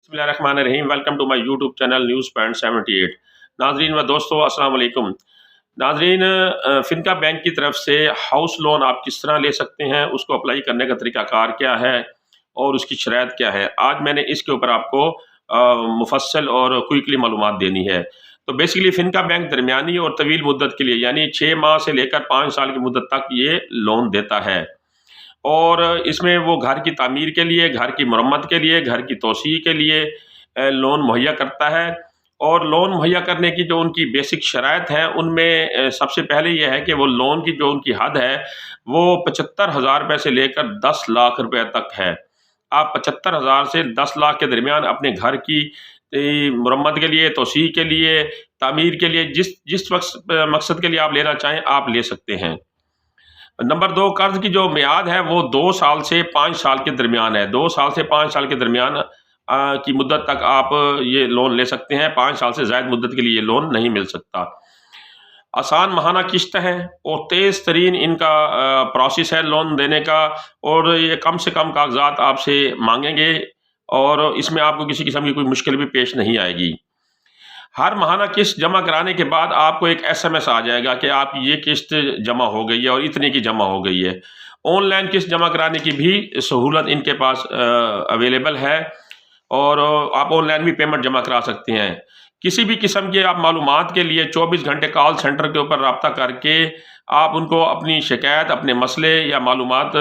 बिस्मिल्लाहिर्रहमानिर्रहीम। Welcome to my YouTube channel news point 78। नाजरीन व दोस्तों, अस्सलाम वालेकुम। नाजरीन, फिनका बैंक की तरफ से हाउस लोन आप किस तरह ले सकते हैं, उसको अप्लाई करने का तरीकाकार क्या है और उसकी शराइत क्या है, आज मैंने इसके ऊपर आपको मुफस्सल और क्विकली मालूमात देनी है। तो बेसिकली फिनका बैंक दरमियानी और तवील मुद्दत के लिए यानी 6 माह से लेकर 5 साल की मुद्दत तक ये लोन देता है। और इसमें वो घर की तामीर के लिए, घर की मरम्मत के लिए, घर की तोसी के लिए लोन मुहैया करता है। और लोन मुहैया करने की जो उनकी बेसिक शराइत हैं, उनमें सबसे पहले ये है कि वो लोन की जो उनकी हद है, वो 75,000 रुपये से लेकर 10 लाख रुपए तक है। आप 75,000 से 10 लाख के दरमियान अपने घर की मरम्मत के लिए, तोसी के लिए, तामीर के लिए, जिस जिस मकसद के लिए आप लेना चाहें, आप ले सकते हैं। नंबर 2, कर्ज की जो मियाद है वो 2 साल से 5 साल के दरमियान है। 2 साल से 5 साल के दरमियान की मुद्दत तक आप ये लोन ले सकते हैं। 5 साल से ज़्यादा मुद्दत के लिए ये लोन नहीं मिल सकता। आसान माहाना किस्त है और तेज़ तरीन इनका प्रोसेस है लोन देने का। और ये कम से कम कागजात आपसे मांगेंगे और इसमें आपको किसी किस्म की कोई मुश्किल भी पेश नहीं आएगी। हर माहाना किस्त जमा कराने के बाद आपको एक एसएमएस आ जाएगा कि आप ये किस्त जमा हो गई है और इतने की जमा हो गई है। ऑनलाइन किस्त जमा कराने की भी सहूलत इनके पास अवेलेबल है और आप ऑनलाइन भी पेमेंट जमा करा सकते हैं। किसी भी किस्म के आप मालूमात के लिए 24 घंटे कॉल सेंटर के ऊपर रब्ता करके आप उनको अपनी शिकायत, अपने मसले या मालूमात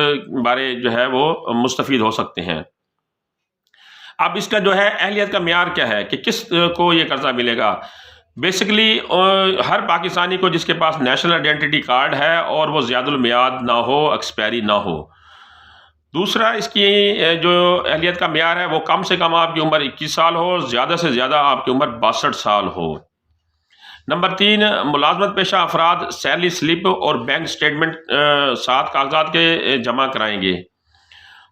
बारे जो है वो मुस्तफ़ीद हो सकते हैं। अब इसका जो है अहलियत का मियार क्या है कि किस को ये कर्जा मिलेगा। बेसिकली हर पाकिस्तानी को जिसके पास नेशनल आइडेंटिटी कार्ड है और वो ज़्यादुल मियाद ना हो, एक्सपायरी ना हो। दूसरा, इसकी जो अहलियत का मियार है वो कम से कम आपकी उम्र 21 साल हो और ज़्यादा से ज़्यादा आपकी उम्र 62 साल हो। नंबर 3, मुलाजमत पेशा अफराद सैलरी स्लिप और बैंक स्टेटमेंट साथ कागजात के जमा कराएंगे।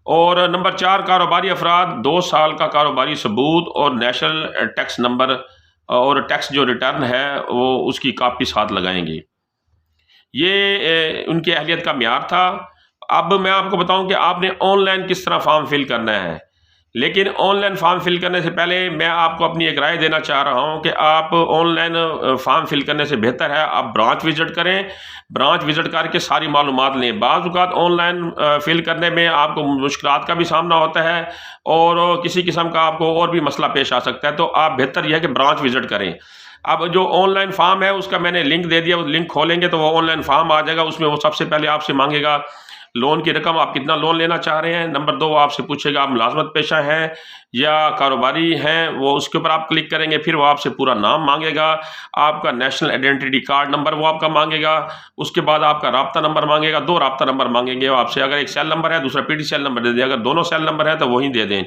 और नंबर 4, कारोबारी अफराद 2 साल का कारोबारी सबूत और नेशनल टैक्स नंबर और टैक्स जो रिटर्न है वो उसकी कापी साथ लगाएंगे। ये उनकी अहलियत का मियार था। अब मैं आपको बताऊं कि आपने ऑनलाइन किस तरह फॉर्म फिल करना है। लेकिन ऑनलाइन फॉर्म फिल करने से पहले मैं आपको अपनी एक राय देना चाह रहा हूं कि आप ऑनलाइन फॉर्म फिल करने से बेहतर है आप ब्रांच विजिट करें। ब्रांच विजिट करके सारी मालूमात लें। बाज़ औक़ात ऑनलाइन फिल करने में आपको मुश्किलात का भी सामना होता है और किसी किस्म का आपको और भी मसला पेश आ सकता है, तो आप बेहतर यह है कि ब्रांच विजिट करें। अब जो ऑनलाइन फॉर्म है उसका मैंने लिंक दे दिया, उस लिंक खोलेंगे तो वो ऑनलाइन फॉर्म आ जाएगा। उसमें वो सबसे पहले आपसे मांगेगा लोन की रकम, आप कितना लोन लेना चाह रहे हैं। नंबर 2, वो आपसे पूछेगा आप मुलाजमत पेशा हैं या कारोबारी हैं, वो उसके ऊपर आप क्लिक करेंगे। फिर वो आपसे पूरा नाम मांगेगा, आपका नेशनल आइडेंटिटी कार्ड नंबर वो आपका मांगेगा। उसके बाद आपका राब्ता नंबर मांगेगा, 2 राब्ता नंबर मांगेंगे वो आपसे। अगर एक सेल नंबर है, दूसरा पीडीसीएल नंबर दे दें। अगर दोनों सेल नंबर है तो वही दे दें।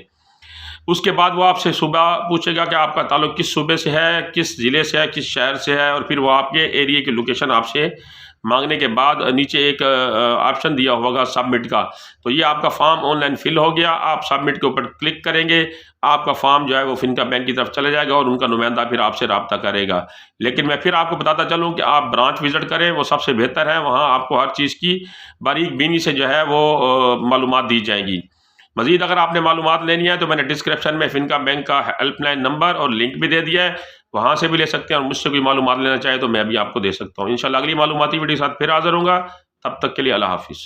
उसके बाद वो आपसे सूबा पूछेगा कि आपका ताल्लुक किस सूबे से है, किस ज़िले से है, किस शहर से है। और फिर वो आपके एरिया की लोकेशन आपसे मांगने के बाद नीचे एक ऑप्शन दिया होगा सबमिट का। तो ये आपका फॉर्म ऑनलाइन फिल हो गया। आप सबमिट के ऊपर क्लिक करेंगे, आपका फॉर्म जो है वो फिनका बैंक की तरफ चले जाएगा और उनका नुमाइंदा फिर आपसे रब्ता करेगा। लेकिन मैं फिर आपको बताता चलूँ कि आप ब्रांच विजिट करें, वो सबसे बेहतर है। वहाँ आपको हर चीज़ की बारीक बीनी से जो है वो मालूमात दी जाएंगी। मज़ीद अगर आपने मालूमात लेनी है तो मैंने डिस्क्रिप्शन में फिनका बैंक का हेल्पलाइन नंबर और लिंक भी दे दिया है, वहाँ से भी ले सकते हैं। और मुझसे कोई मालूमात लेना चाहे तो मैं भी आपको दे सकता हूँ। इंशाल्लाह अगली मालूमाती वीडियो के साथ फिर हाज़िर होऊंगा। तब तक के लिए अल्लाह हाफ़िज़।